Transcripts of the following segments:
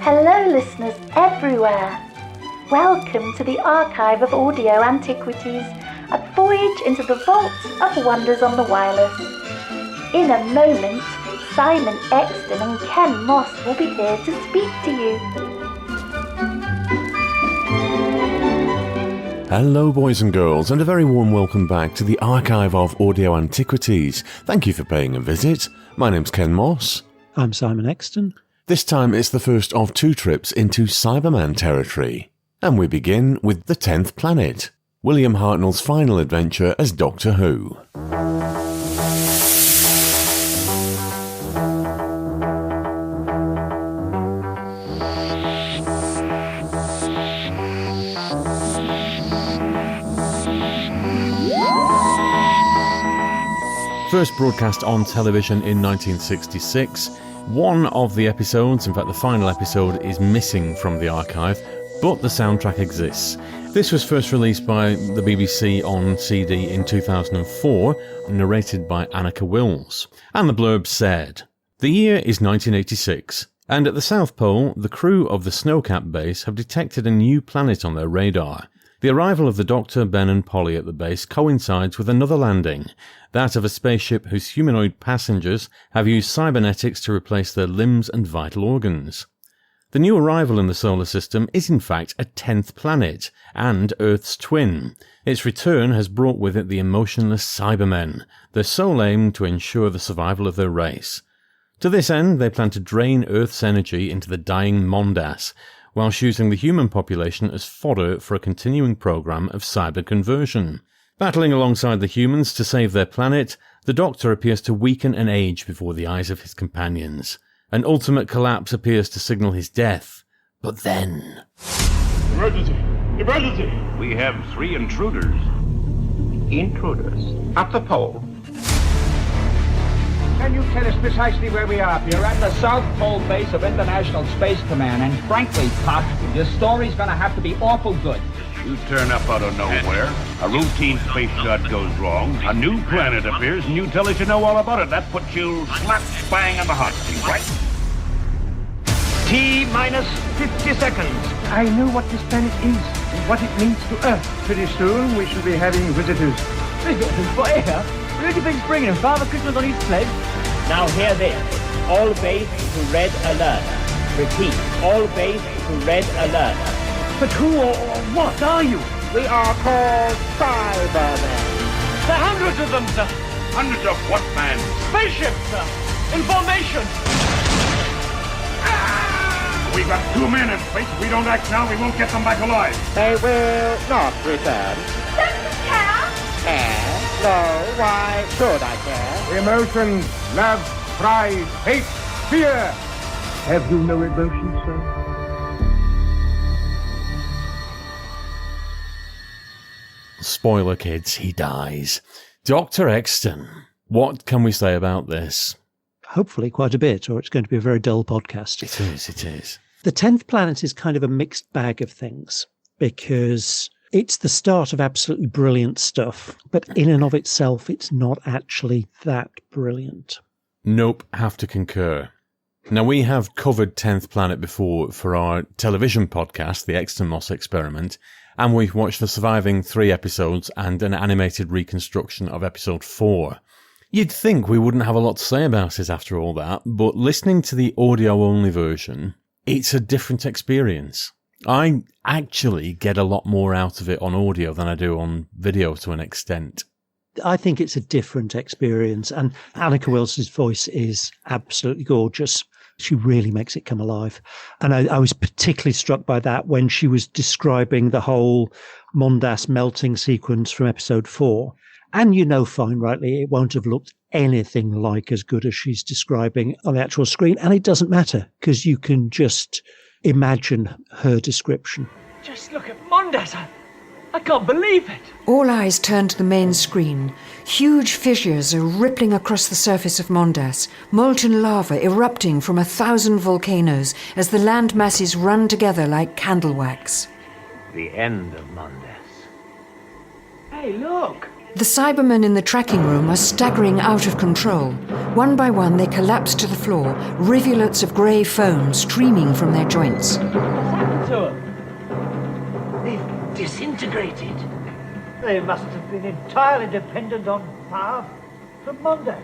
Hello listeners everywhere. Welcome to the Archive of Audio Antiquities, a voyage into the vaults of wonders on the wireless. In a moment, Simon Exton and Ken Moss will be here to speak to you. Hello boys and girls, and a very warm welcome back to the Archive of Audio Antiquities. Thank you for paying a visit. My name's Ken Moss. I'm Simon Exton. This time it's the first of two trips into Cyberman territory. And we begin with the 10th Planet, William Hartnell's final adventure as Doctor Who. First broadcast on television in 1966. One of the episodes, in fact the final episode, is missing from the archive, but the soundtrack exists. This was first released by the BBC on CD in 2004, narrated by Annika Wills. And the blurb said, "The year is 1986, and at the South Pole, the crew of the Snowcap base have detected a new planet on their radar. The arrival of the Doctor, Ben and Polly at the base coincides with another landing, that of a spaceship whose humanoid passengers have used cybernetics to replace their limbs and vital organs. The new arrival in the solar system is in fact a 10th planet, and Earth's twin. Its return has brought with it the emotionless Cybermen, their sole aim to ensure the survival of their race. To this end, they plan to drain Earth's energy into the dying Mondas, whilst using the human population as fodder for a continuing program of cyber conversion. Battling alongside the humans to save their planet, the Doctor appears to weaken and age before the eyes of his companions. An ultimate collapse appears to signal his death. But then... Emergency! Emergency! We have 3 intruders. Intruders? At the pole? Can you tell us precisely where we are? We're at the South Pole base of International Space Command, and frankly, Pop, your story's gonna have to be awful good. You turn up out of nowhere, a routine space shot goes wrong, a new planet appears, and you tell us you know all about it. That puts you slap bang in the hot seat, right? T-minus 50 seconds. I know what this planet is and what it means to Earth. Pretty soon we should be having visitors. Where? Really been springing and Father Christmas on his sled. Now hear this. All base to red alert. Repeat. All base to red alert. But who or what are you? We are called Cybermen. There are hundreds of them, sir. Hundreds of what, man? Spaceships, sir. In formation. We've got 2 men in space. If we don't act now, we won't get them back alive. They will not return. Care? No, why should I care? Emotions, love, pride, hate, fear. Have you no emotions, sir? Spoiler kids, he dies. Dr. Exton, what can we say about this? Hopefully quite a bit, or it's going to be a very dull podcast. It is. The 10th Planet is kind of a mixed bag of things, because it's the start of absolutely brilliant stuff, but in and of itself, it's not actually that brilliant. Nope, have to concur. Now, we have covered 10th Planet before for our television podcast, The Exton Moss Experiment, and we've watched the surviving 3 episodes and an animated reconstruction of episode 4. You'd think we wouldn't have a lot to say about it after all that, but listening to the audio-only version, it's a different experience. I actually get a lot more out of it on audio than I do on video to an extent. I think it's a different experience, and Annika Wills' voice is absolutely gorgeous. She really makes it come alive. And I was particularly struck by that when she was describing the whole Mondas melting sequence from episode 4. And you know fine rightly it won't have looked anything like as good as she's describing on the actual screen. And it doesn't matter, because you can just imagine her description. Just look at Mondas. I can't believe it. All eyes turn to the main screen. Huge fissures are rippling across the surface of Mondas, molten lava erupting from 1,000 volcanoes as the land masses run together like candle wax. The end of Mondas. Hey, look. The Cybermen in the tracking room are staggering out of control. One by one, they collapse to the floor, rivulets of grey foam streaming from their joints. What's happened to them? They've disintegrated. They must have been entirely dependent on power from Mondes.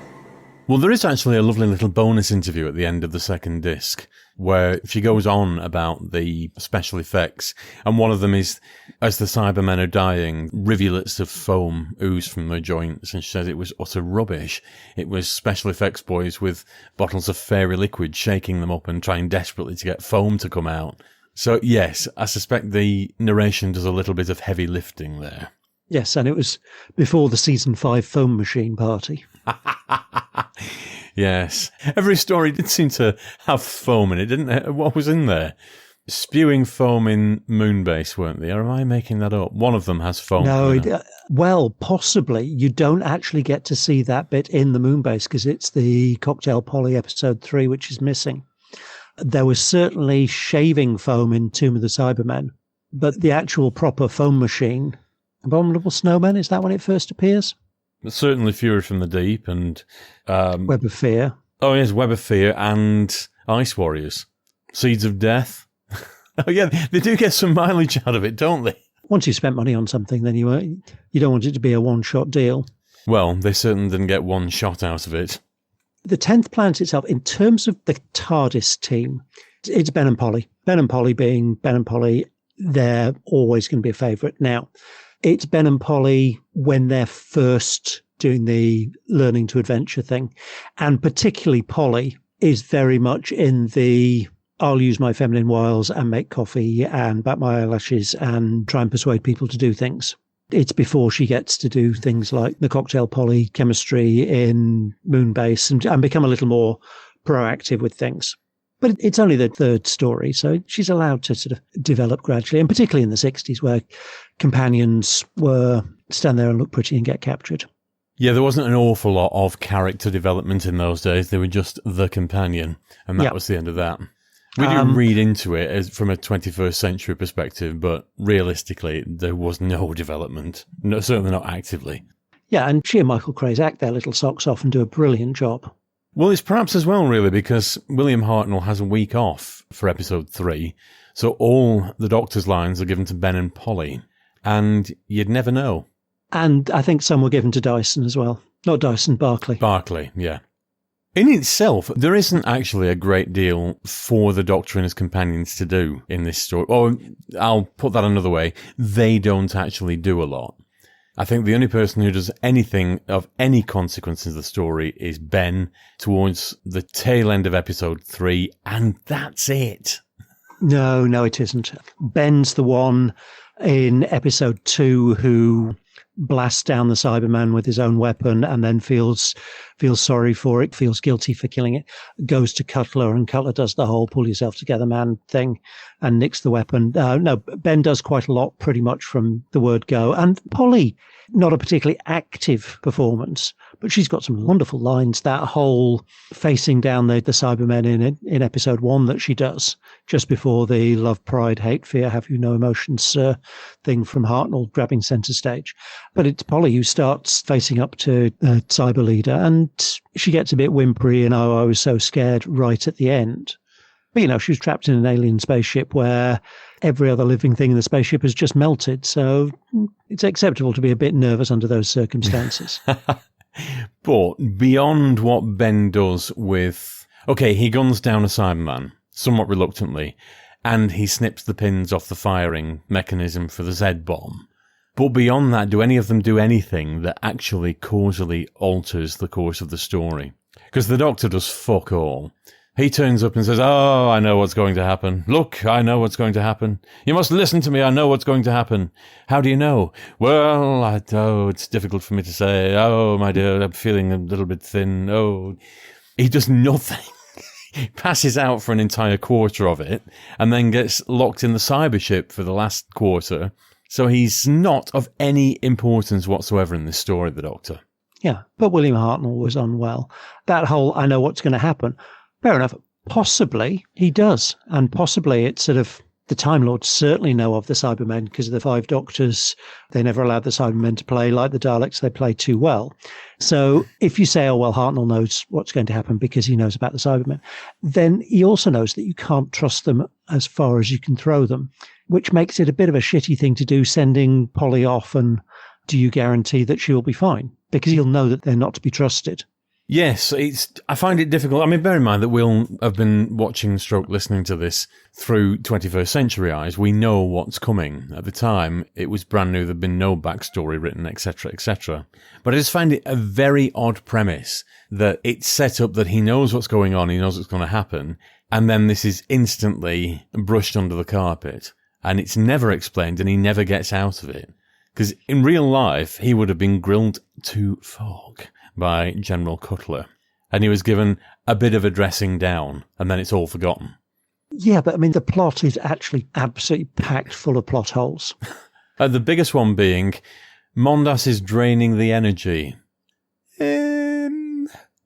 Well, there is actually a lovely little bonus interview at the end of the second disc where she goes on about the special effects, and one of them is, as the Cybermen are dying, rivulets of foam ooze from their joints, and she says it was utter rubbish. It was special effects boys with bottles of fairy liquid shaking them up and trying desperately to get foam to come out. So, yes, I suspect the narration does a little bit of heavy lifting there. Yes, and it was before the season 5 foam machine party. Yes. Every story did seem to have foam in it, didn't it? What was in there? Spewing foam in Moonbase, weren't they? Or am I making that up? One of them has foam. No, well, possibly. You don't actually get to see that bit in the Moonbase because it's the Cocktail Polly episode 3 which is missing. There was certainly shaving foam in Tomb of the Cybermen, but the actual proper foam machine, Abominable Snowman, is that when it first appears? Certainly Fury from the Deep and... Web of Fear. Oh, yes, Web of Fear and Ice Warriors. Seeds of Death. Oh, yeah, they do get some mileage out of it, don't they? Once you've spent money on something, then you don't want it to be a one-shot deal. Well, they certainly didn't get one shot out of it. The 10th planet itself, in terms of the TARDIS team, it's Ben and Polly. Ben and Polly being Ben and Polly, they're always going to be a favourite. Now, it's Ben and Polly when they're first doing the learning to adventure thing. And particularly Polly is very much in the I'll use my feminine wiles and make coffee and bat my eyelashes and try and persuade people to do things. It's before she gets to do things like the Cocktail Polly chemistry in Moonbase and become a little more proactive with things. But it's only the third story, so she's allowed to sort of develop gradually, and particularly in the 60s where companions were stand there and look pretty and get captured. Yeah, there wasn't an awful lot of character development in those days. They were just the companion, and that was the end of that. We do read into it as from a 21st century perspective, but realistically, there was no development, no, certainly not actively. Yeah, and she and Michael Craze act their little socks off and do a brilliant job. Well, it's perhaps as well, really, because William Hartnell has a week off for episode 3, so all the Doctor's lines are given to Ben and Polly, and you'd never know. And I think some were given to Dyson as well. Not Dyson, Barclay. Barclay, yeah. In itself, there isn't actually a great deal for the Doctor and his companions to do in this story. Or I'll put that another way, they don't actually do a lot. I think the only person who does anything of any consequence in the story is Ben towards the tail end of episode 3, and that's it. No, it isn't. Ben's the one in episode 2 who blasts down the Cyberman with his own weapon and then feels sorry for it, feels guilty for killing it, goes to Cutler, and Cutler does the whole pull yourself together man thing and nicks the weapon. No, Ben does quite a lot pretty much from the word go. And Polly, not a particularly active performance, but she's got some wonderful lines. That whole facing down the Cybermen in episode 1 that she does just before the love, pride, hate, fear, have you no emotions, sir thing from Hartnell grabbing centre stage. But it's Polly who starts facing up to the cyber leader, and she gets a bit whimpery and, oh, I was so scared right at the end. But, she was trapped in an alien spaceship where every other living thing in the spaceship has just melted. So it's acceptable to be a bit nervous under those circumstances. But beyond what Ben does with... Okay, he guns down a Cyberman, somewhat reluctantly, and he snips the pins off the firing mechanism for the Z-bomb. But beyond that, do any of them do anything that actually causally alters the course of the story? Because the Doctor does fuck all. He turns up and says, oh, I know what's going to happen. Look, I know what's going to happen. You must listen to me. I know what's going to happen. How do you know? Well, it's difficult for me to say. Oh, my dear, I'm feeling a little bit thin. Oh, he does nothing. He passes out for an entire quarter of it and then gets locked in the cyber ship for the last quarter. So he's not of any importance whatsoever in this story, the Doctor. Yeah, but William Hartnell was unwell. That whole, I know what's going to happen. Fair enough. Possibly he does. And possibly it's sort of The Time Lords certainly know of the Cybermen because of the Five Doctors. They never allowed the Cybermen to play like the Daleks. They play too well. So if you say, oh, well, Hartnell knows what's going to happen because he knows about the Cybermen, then he also knows that you can't trust them as far as you can throw them, which makes it a bit of a shitty thing to do, sending Polly off and do you guarantee that she'll be fine? Because you'll know that they're not to be trusted. Yes, I find it difficult. I mean, bear in mind that we'll have been watching / listening to this through 21st century eyes. We know what's coming. At the time, it was brand new. There'd been no backstory written, etc., etc. But I just find it a very odd premise that it's set up that he knows what's going on, he knows what's going to happen, and then this is instantly brushed under the carpet, and it's never explained, and he never gets out of it. Because in real life, he would have been grilled to fog by General Cutler, and he was given a bit of a dressing down, and then it's all forgotten. Yeah, but I mean, the plot is actually absolutely packed full of plot holes. The biggest one being, Mondas is draining the energy.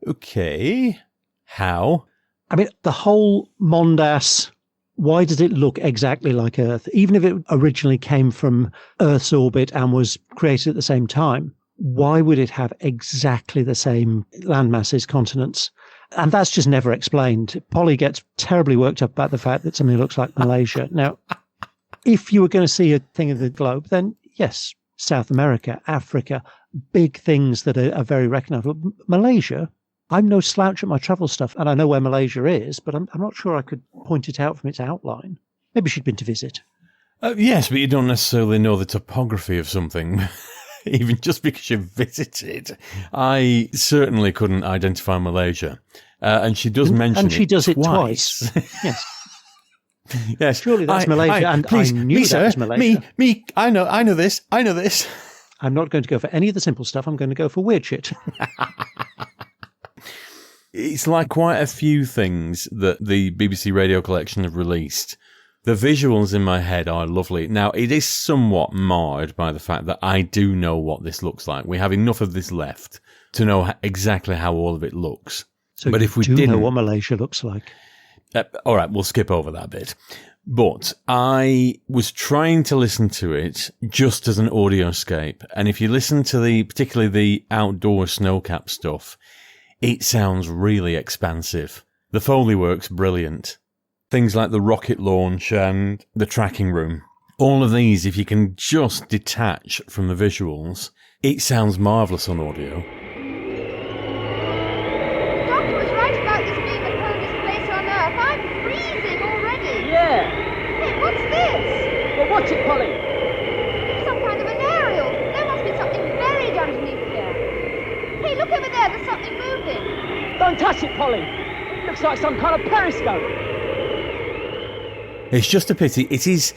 Okay. How? I mean, the whole Mondas, why does it look exactly like Earth? Even if it originally came from Earth's orbit and was created at the same time, why would it have exactly the same landmasses, continents? And that's just never explained. Polly gets terribly worked up about the fact that something looks like Malaysia. Now, if you were going to see a thing of the globe, then yes, South America, Africa, big things that are very recognizable. Malaysia, I'm no slouch at my travel stuff, and I know where Malaysia is, but I'm not sure I could point it out from its outline. Maybe she'd been to visit. Yes, but you don't necessarily know the topography of something. Even just because you visited. I certainly couldn't identify Malaysia. And she does mention it. And she does it twice. Yes. Yes. Surely that's Malaysia. Please, I knew that was Malaysia. Me, I know this. I'm not going to go for any of the simple stuff. I'm going to go for weird shit. It's like quite a few things that the BBC Radio Collection have released. The visuals in my head are lovely. Now, it is somewhat marred by the fact that I do know what this looks like. We have enough of this left to know exactly how all of it looks. So but if we do didn't know what Malaysia looks like. All right, we'll skip over that bit. But I was trying to listen to it just as an audioscape. And if you listen to particularly the outdoor snowcap stuff, it sounds really expansive. The Foley work's brilliant. Things like the rocket launch and the tracking room. All of these, if you can just detach from the visuals, it sounds marvellous on audio. The doctor was right about this being the coldest place on Earth. I'm freezing already. Yeah. Hey, what's this? Well, watch it, Polly. Some kind of an aerial. There must be something buried underneath here. Hey, look over there. There's something moving. Don't touch it, Polly. Looks like some kind of periscope. It's just a pity. It is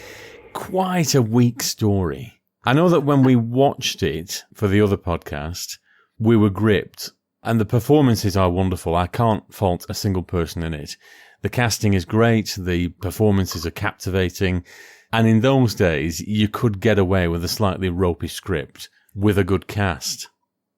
quite a weak story. I know that when we watched it for the other podcast, we were gripped, and the performances are wonderful. I can't fault a single person in it. The casting is great, the performances are captivating, and in those days, you could get away with a slightly ropey script with a good cast.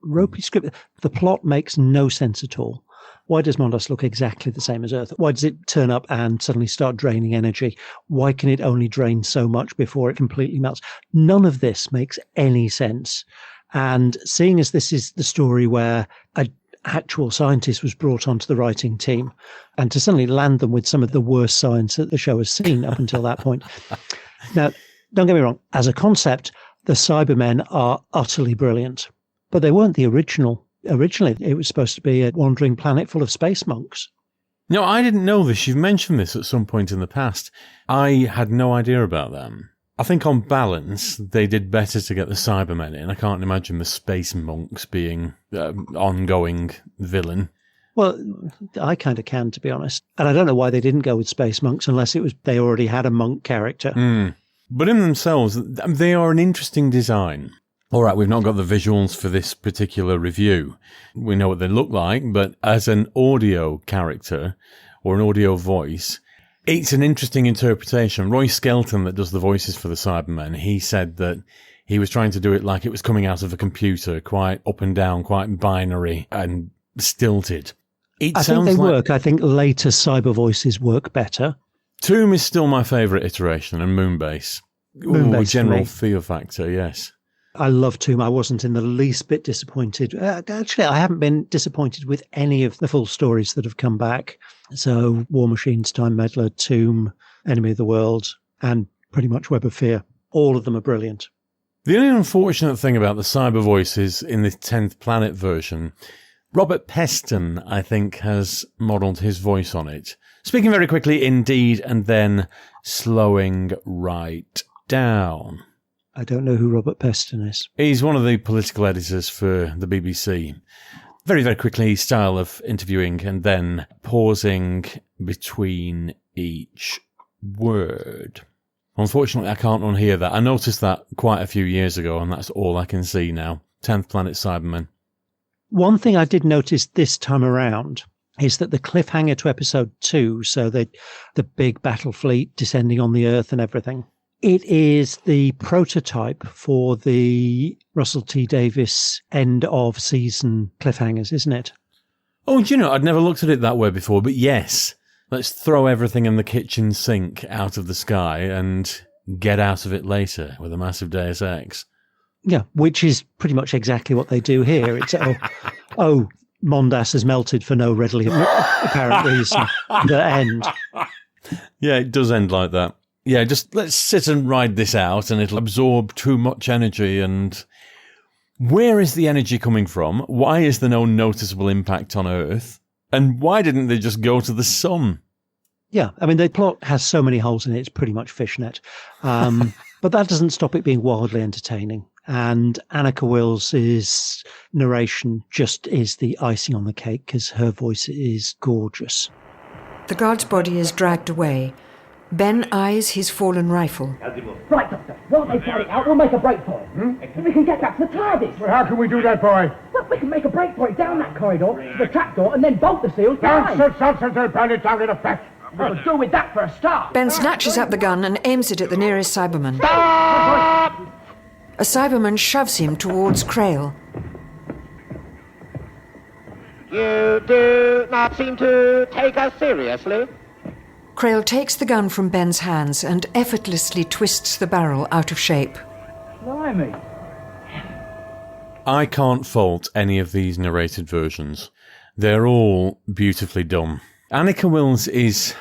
Ropey script? The plot makes no sense at all. Why does Mondas look exactly the same as Earth? Why does it turn up and suddenly start draining energy? Why can it only drain so much before it completely melts? None of this makes any sense. And seeing as this is the story where an actual scientist was brought onto the writing team, and to suddenly land them with some of the worst science that the show has seen up until that point. Now, don't get me wrong, as a concept, the Cybermen are utterly brilliant, but they weren't the original. Originally, it was supposed to be a wandering planet full of space monks. No, I didn't know this. You've mentioned this at some point in the past. I had no idea about them. I think on balance, they did better to get the Cybermen in. I can't imagine the space monks being ongoing villain. Well, I kind of can, to be honest. And I don't know why they didn't go with space monks unless it was they already had a monk character. But in themselves, they are an interesting design. All right, we've not got the visuals for this particular review. We know what they look like, but as an audio character or an audio voice, it's an interesting interpretation. Roy Skelton, that does the voices for the Cybermen, he said that he was trying to do it like it was coming out of a computer, quite up and down, quite binary and stilted. I think they work. I think later cyber voices work better. Tomb is still my favourite iteration, and Moonbase. Moonbase general fear factor, yes. I love Tomb. I wasn't in the least bit disappointed. Actually, I haven't been disappointed with any of the full stories that have come back. So War Machines, Time Meddler, Tomb, Enemy of the World, and pretty much Web of Fear. All of them are brilliant. The only unfortunate thing about the cyber voices in the 10th Planet version, Robert Peston, I think, has modelled his voice on it. Speaking very quickly, indeed, and then slowing right down. I don't know who Robert Peston is. He's one of the political editors for the BBC. Very, very quickly, style of interviewing and then pausing between each word. Unfortunately, I can't unhear that. I noticed that quite a few years ago, and that's all I can see now. 10th Planet Cybermen. One thing I did notice this time around is that the cliffhanger to episode 2, so the big battle fleet descending on the Earth and everything, it is the prototype for the Russell T Davies end of season cliffhangers, isn't it? Oh, do you know, I'd never looked at it that way before, but yes. Let's throw everything in the kitchen sink out of the sky and get out of it later with a massive Deus Ex. Yeah, which is pretty much exactly what they do here. It's, Mondas has melted for no readily apparent reason. The end. Yeah, it does end like that. Yeah, just let's sit and ride this out and it'll absorb too much energy. And where is the energy coming from? Why is there no noticeable impact on Earth? And why didn't they just go to the sun? Yeah, I mean, the plot has so many holes in it, it's pretty much fishnet. But that doesn't stop it being wildly entertaining. And Annika Wills' narration just is the icing on the cake because her voice is gorgeous. The guard's body is dragged away. Ben eyes his fallen rifle. Right, Doctor. While they get it out, we'll make a break for it. We can get back to the TARDIS. Well, how can we do that, boy? Well, we can make a break for it down that corridor, to the trapdoor, and then bolt the seals behind. Don't substitute planets out in effect. We'll do with that for a start. Ben snatches up the gun and aims it at the nearest Cyberman. Stop! A Cyberman shoves him towards Krail. You do not seem to take us seriously. Krail takes the gun from Ben's hands and effortlessly twists the barrel out of shape. Blimey. I can't fault any of these narrated versions. They're all beautifully done. Annika Wills is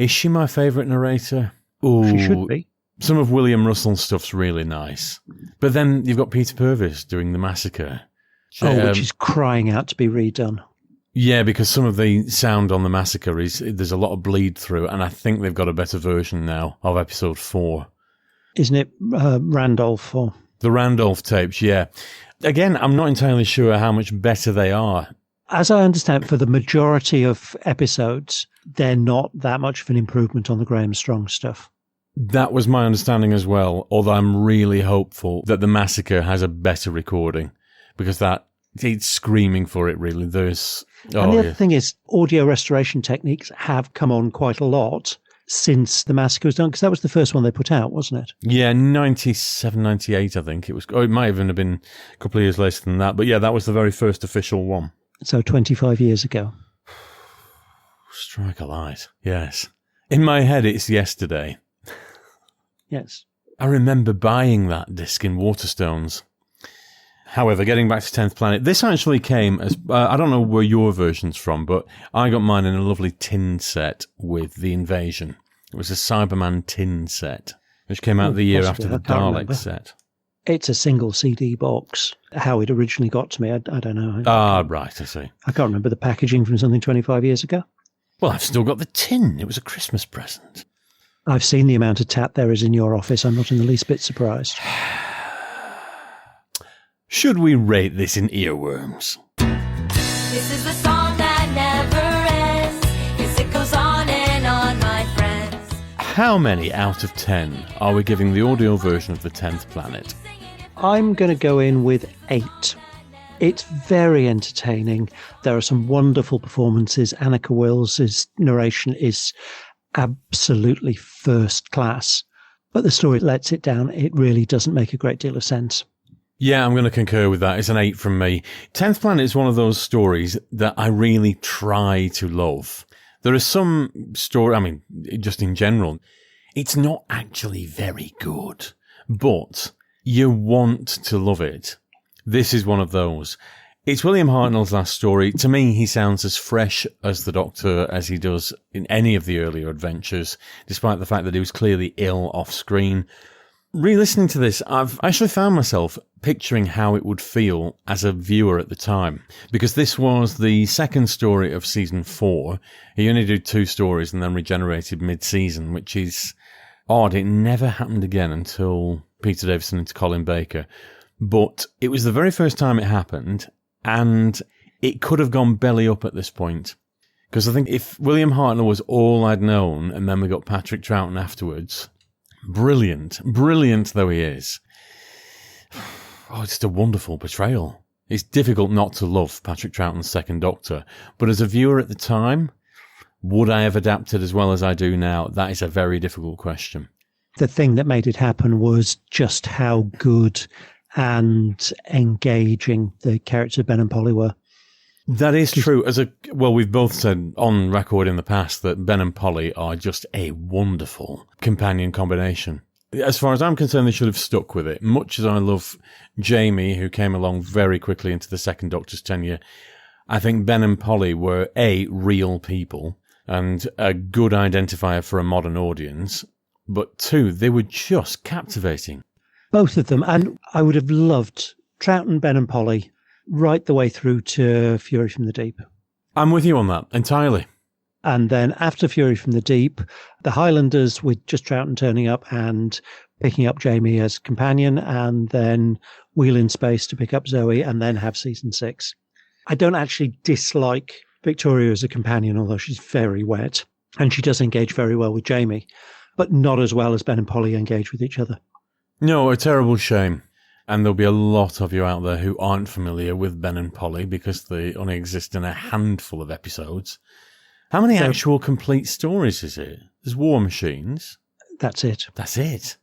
she my favourite narrator? Ooh, she should be. Some of William Russell's stuff's really nice. But then you've got Peter Purvis doing The Massacre. Which is crying out to be redone. Yeah, because some of the sound on The Massacre there's a lot of bleed through, and I think they've got a better version now of episode 4. Isn't it Randolph? Or? The Randolph tapes, yeah. Again, I'm not entirely sure how much better they are. As I understand, for the majority of episodes, they're not that much of an improvement on the Graham Strong stuff. That was my understanding as well, although I'm really hopeful that The Massacre has a better recording, because it's screaming for it, really. And the other thing is, audio restoration techniques have come on quite a lot since The Massacre was done, because that was the first one they put out, wasn't it? Yeah, 97, 98, I think it was. Oh, it might even have been a couple of years later than that, but yeah, that was the very first official one. So 25 years ago. Strike a light, yes. In my head, it's yesterday. Yes. I remember buying that disc in Waterstones. However, getting back to 10th Planet, this actually came as, I don't know where your version's from, but I got mine in a lovely tin set with The Invasion. It was a Cyberman tin set, which came out the year after the Dalek set. It's a single CD box. How it originally got to me, I don't know. Right, I see. I can't remember the packaging from something 25 years ago. Well, I've still got the tin. It was a Christmas present. I've seen the amount of tat there is in your office. I'm not in the least bit surprised. Should we rate this in earworms? This is the song that never ends. Yes, it goes on and on, my friends. How many out of 10 are we giving the audio version of the 10th Planet? I'm going to go in with 8. It's very entertaining. There are some wonderful performances. Annika Wills' narration is absolutely first class. But the story lets it down. It really doesn't make a great deal of sense. Yeah, I'm going to concur with that. It's an 8 from me. 10th Planet is one of those stories that I really try to love. There are some stories, I mean, just in general, it's not actually very good, but you want to love it. This is one of those. It's William Hartnell's last story. To me, he sounds as fresh as the Doctor as he does in any of the earlier adventures, despite the fact that he was clearly ill off screen. Re-listening to this, I've actually found myself picturing how it would feel as a viewer at the time, because this was the second story of season 4. He only did 2 stories and then regenerated mid-season, which is odd. It never happened again until Peter Davison into Colin Baker. But it was the very first time it happened, and it could have gone belly up at this point. Because I think if William Hartnell was all I'd known, and then we got Patrick Troughton afterwards, brilliant though he is, oh, it's just a wonderful portrayal. It's difficult not to love Patrick Troughton's Second Doctor, but as a viewer at the time, would I have adapted as well as I do now? That is a very difficult question. The thing that made it happen was just how good and engaging the characters of Ben and Polly were. That is true. We've both said on record in the past that Ben and Polly are just a wonderful companion combination. As far as I'm concerned, they should have stuck with it. Much as I love Jamie, who came along very quickly into the Second Doctor's tenure, I think Ben and Polly were real people and a good identifier for a modern audience, but 2, they were just captivating. Both of them. And I would have loved Troughton, Ben and Polly right the way through to Fury from the Deep. I'm with you on that, entirely. And then after Fury from the Deep, the Highlanders with just Troughton turning up and picking up Jamie as companion, and then Wheel in Space to pick up Zoe, and then have season 6. I don't actually dislike Victoria as a companion, although she's very wet. And she does engage very well with Jamie, but not as well as Ben and Polly engage with each other. No, a terrible shame. And there'll be a lot of you out there who aren't familiar with Ben and Polly because they only exist in a handful of episodes. How many actual complete stories is it? There's War Machines. That's it. That's it.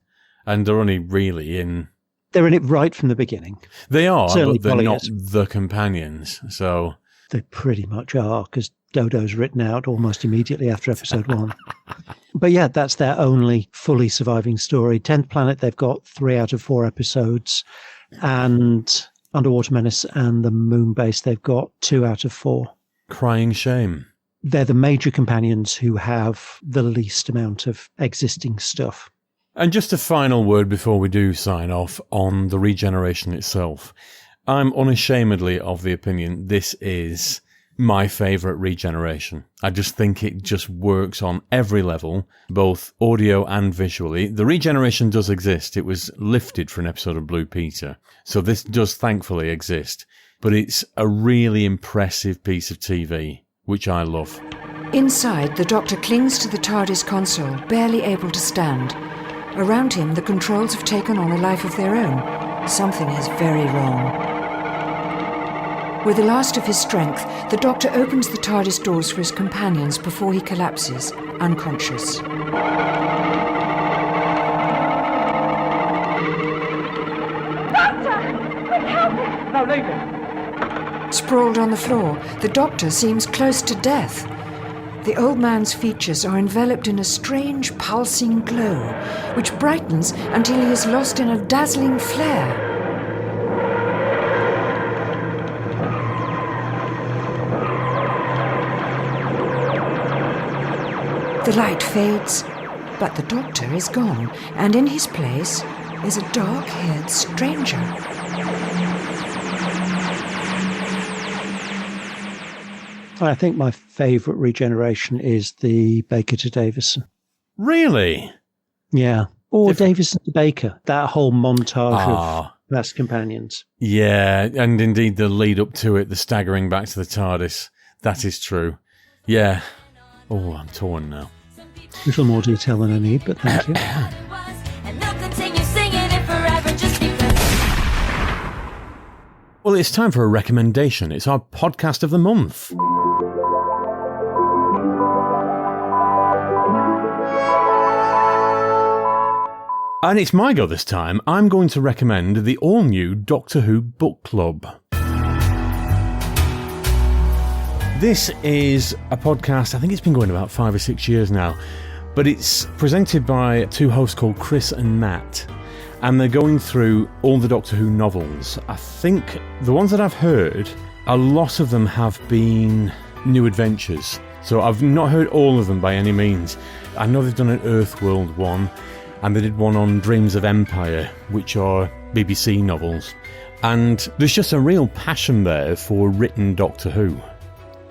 And they're only really in... They're in it right from the beginning. They are, Certainly but they're Polly not is. the companions, so... They pretty much are, because Dodo's written out almost immediately after episode 1. But yeah, that's their only fully surviving story. 10th Planet, they've got 3 out of 4 episodes. And Underwater Menace and the Moon Base, they've got 2 out of 4. Crying shame. They're the major companions who have the least amount of existing stuff. And just a final word before we do sign off on the regeneration itself. I'm unashamedly of the opinion this is my favourite regeneration. I just think it just works on every level, both audio and visually. The regeneration does exist. It was lifted for an episode of Blue Peter. So this does thankfully exist. But it's a really impressive piece of TV, which I love. Inside, the Doctor clings to the TARDIS console, barely able to stand. Around him, the controls have taken on a life of their own. Something is very wrong. With the last of his strength, the Doctor opens the TARDIS doors for his companions before he collapses, unconscious. Doctor! Quick, help him! No, leave him. Sprawled on the floor, the Doctor seems close to death. The old man's features are enveloped in a strange pulsing glow, which brightens until he is lost in a dazzling flare. The light fades, but the Doctor is gone, and in his place is a dark-haired stranger. I think my favourite regeneration is the Baker to Davison. Really? Yeah. Or Davison to Baker. That whole montage of past companions. Yeah, and indeed the lead up to it, the staggering back to the TARDIS. That is true. Yeah. Oh, I'm torn now. A little more detail than I need, but thank you. And they'll continue singing it forever just because. Well, it's time for a recommendation. It's our podcast of the month. And it's my go this time. I'm going to recommend the all-new Doctor Who Book Club. This is a podcast, I think it's been going about 5 or 6 years now, but it's presented by two hosts called Chris and Matt, and they're going through all the Doctor Who novels. I think the ones that I've heard, a lot of them have been new adventures, so I've not heard all of them by any means. I know they've done an Earthworld one, and they did one on Dreams of Empire, which are BBC novels, and there's just a real passion there for written Doctor Who.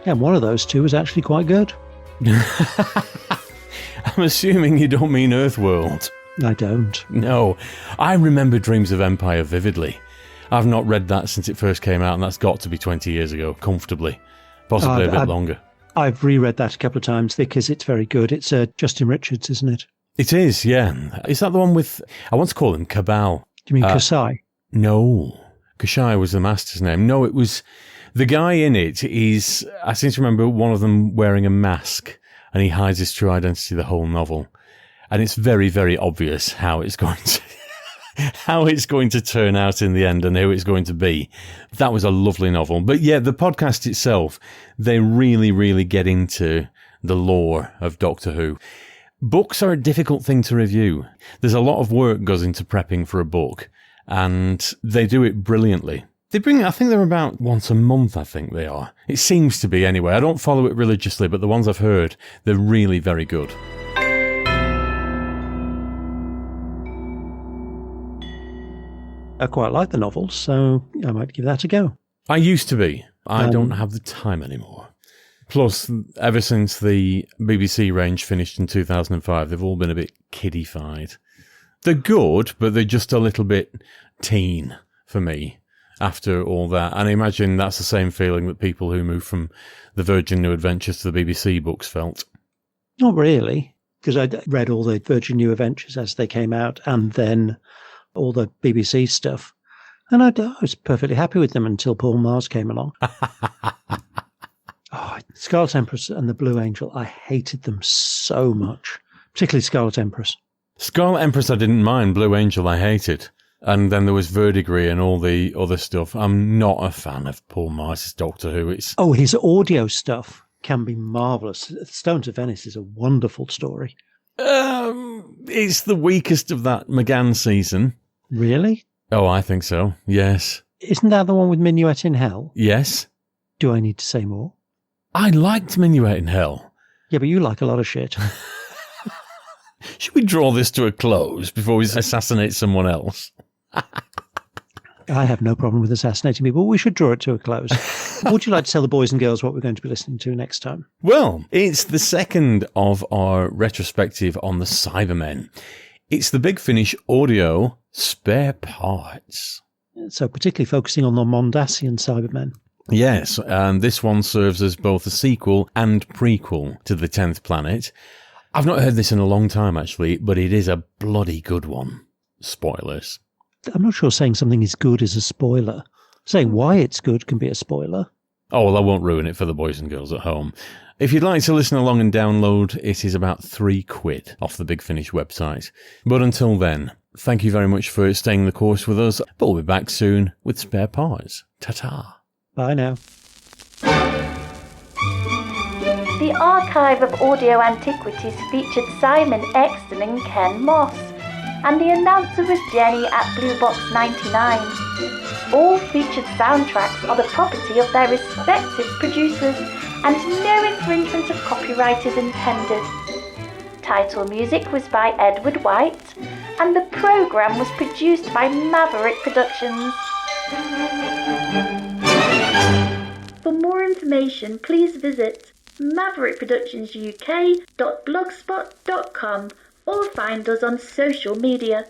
Yeah, one of those two was actually quite good. I'm assuming you don't mean Earthworld. I don't. No, I remember Dreams of Empire vividly. I've not read that since it first came out, and that's got to be 20 years ago, comfortably. Possibly a bit longer. I've reread that a couple of times because it's very good. It's Justin Richards, isn't it? It is, yeah. Is that the one with, I want to call him Cabal. Do you mean Kasai? No. Kasai was the master's name. No, it was, the guy in it is, I seem to remember one of them wearing a mask, and he hides his true identity the whole novel. And it's very, very obvious how it's going to turn out in the end and who it's going to be. That was a lovely novel. But yeah, the podcast itself, they really, really get into the lore of Doctor Who. Books are a difficult thing to review. There's a lot of work goes into prepping for a book, and they do it brilliantly. They bring, I think they're about once a month, I think they are. It seems to be anyway. I don't follow it religiously, but the ones I've heard, they're really very good. I quite like the novels, so I might give that a go. I used to be. I don't have the time anymore. Plus, ever since the BBC range finished in 2005, they've all been a bit kiddified. They're good, but they're just a little bit teen for me after all that. And I imagine that's the same feeling that people who moved from the Virgin New Adventures to the BBC books felt. Not really, because I read all the Virgin New Adventures as they came out, and then all the BBC stuff. And I was perfectly happy with them until Paul Mars came along. Scarlet Empress and the Blue Angel, I hated them so much, particularly Scarlet Empress. Scarlet Empress I didn't mind, Blue Angel I hated. And then there was Verdigris and all the other stuff. I'm not a fan of Paul Mars' Doctor Who. His audio stuff can be marvellous. Stone to Venice is a wonderful story. It's the weakest of that McGann season. Really? Oh, I think so, yes. Isn't that the one with Minuet in Hell? Yes. Do I need to say more? I liked Minuet in Hell. Yeah, but you like a lot of shit. Should we draw this to a close before we assassinate someone else? I have no problem with assassinating people. We should draw it to a close. Would you like to tell the boys and girls what we're going to be listening to next time? Well, it's the second of our retrospective on the Cybermen. It's the Big Finish audio spare parts. So particularly focusing on the Mondasian Cybermen. Yes, and this one serves as both a sequel and prequel to the 10th Planet. I've not heard this in a long time, actually, but it is a bloody good one. Spoilers. I'm not sure saying something is good is a spoiler. Saying why it's good can be a spoiler. Oh, well, I won't ruin it for the boys and girls at home. If you'd like to listen along and download, it is about £3 off the Big Finish website. But until then, thank you very much for staying the course with us, but we'll be back soon with spare parts. Ta-ta. Bye now. The archive of audio antiquities featured Simon Exton and Ken Moss, and the announcer was Jenny at Blue Box 99. All featured soundtracks are the property of their respective producers, and no infringement of copyright is intended. Title music was by Edward White, and the programme was produced by Maverick Productions. For more information, please visit maverickproductionsuk.blogspot.com or find us on social media.